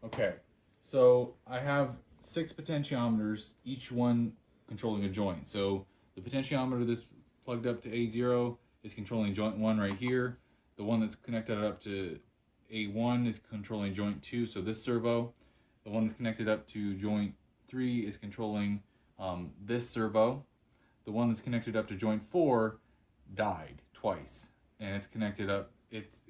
Okay, so I have 6 potentiometers, each one controlling a joint. So the potentiometer that's plugged up to A0 is controlling joint 1 right here. The one that's connected up to A1 is controlling joint 2, so this servo. The one that's connected up to joint 3 is controlling this servo. The one that's connected up to joint 4 died twice, and it's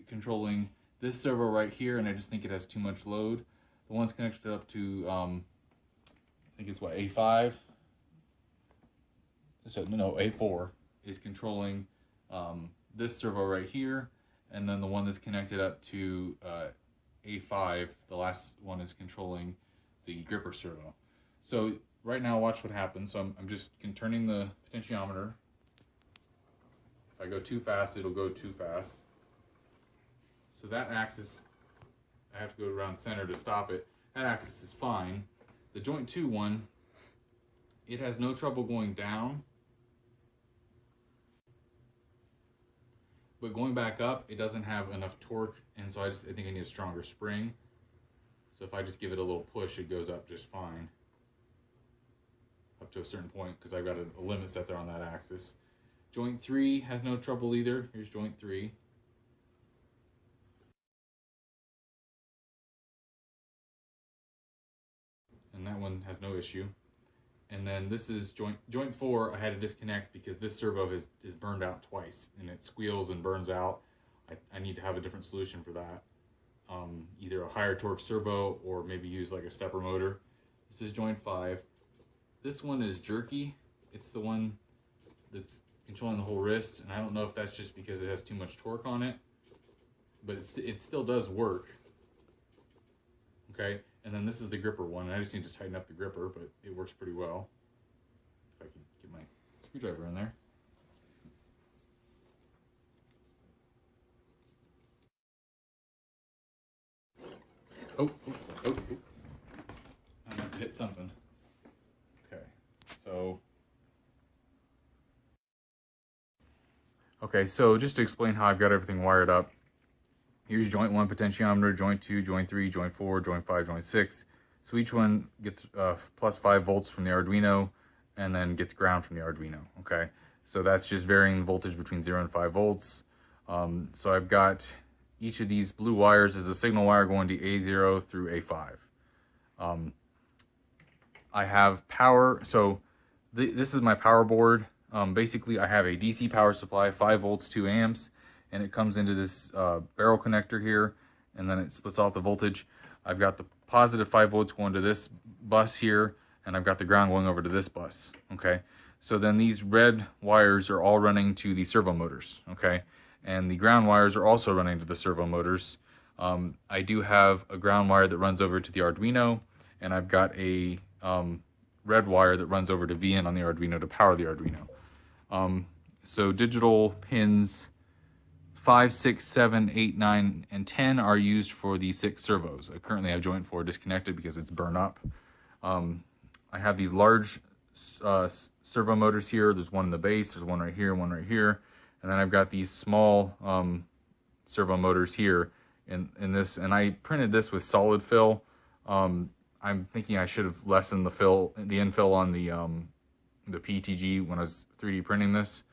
controlling this servo right here, and I just think it has too much load. The one's connected up to, I think it's what, A5? So, no, A4 is controlling this servo right here, and then the one that's connected up to A5, the last one, is controlling the gripper servo. So right now, watch what happens. So I'm just turning the potentiometer. If I go too fast, it'll go too fast. So that axis, I have to go around center to stop it. That axis is fine. The joint 2 one, it has no trouble going down. But going back up, it doesn't have enough torque, and so I think I need a stronger spring. So if I just give it a little push, it goes up just fine. Up to a certain point, because I've got a limit set there on that axis. Joint 3 has no trouble either. Here's joint 3. And that one has no issue. And then this is joint 4. I had to disconnect because this servo is burned out twice, and it squeals and burns out. I need to have a different solution for that. Either a higher torque servo or maybe use like a stepper motor. This is joint 5. This one is jerky. It's the one that's controlling the whole wrist, and I don't know if that's just because it has too much torque on it, but it still does work. Okay, and then this is the gripper one. I just need to tighten up the gripper, but it works pretty well. If I can get my screwdriver in there. Oh. I must have hit something. Okay, so just to explain how I've got everything wired up. Here's joint 1 potentiometer, joint 2, joint 3, joint 4, joint 5, joint 6. So each one gets plus 5 volts from the Arduino and then gets ground from the Arduino, okay? So that's just varying the voltage between 0 and 5 volts. So I've got each of these blue wires as a signal wire going to A0 through A5. I have power, so this is my power board. Basically, I have a DC power supply, 5 volts, 2 amps, and it comes into this barrel connector here, and then it splits off the voltage. I've got the positive 5 volts going to this bus here, and I've got the ground going over to this bus, okay? So then these red wires are all running to the servo motors, okay? And the ground wires are also running to the servo motors. I do have a ground wire that runs over to the Arduino, and I've got a red wire that runs over to VN on the Arduino to power the Arduino. So digital pins 5, 6, 7, 8, 9, and 10 are used for the 6 servos. I currently have joint 4 disconnected because it's burned up. I have these large servo motors here. There's one in the base, there's one right here, one right here. And then I've got these small servo motors here in this, and I printed this with solid fill. I'm thinking I should have lessened the infill on the PETG when I was 3D printing this.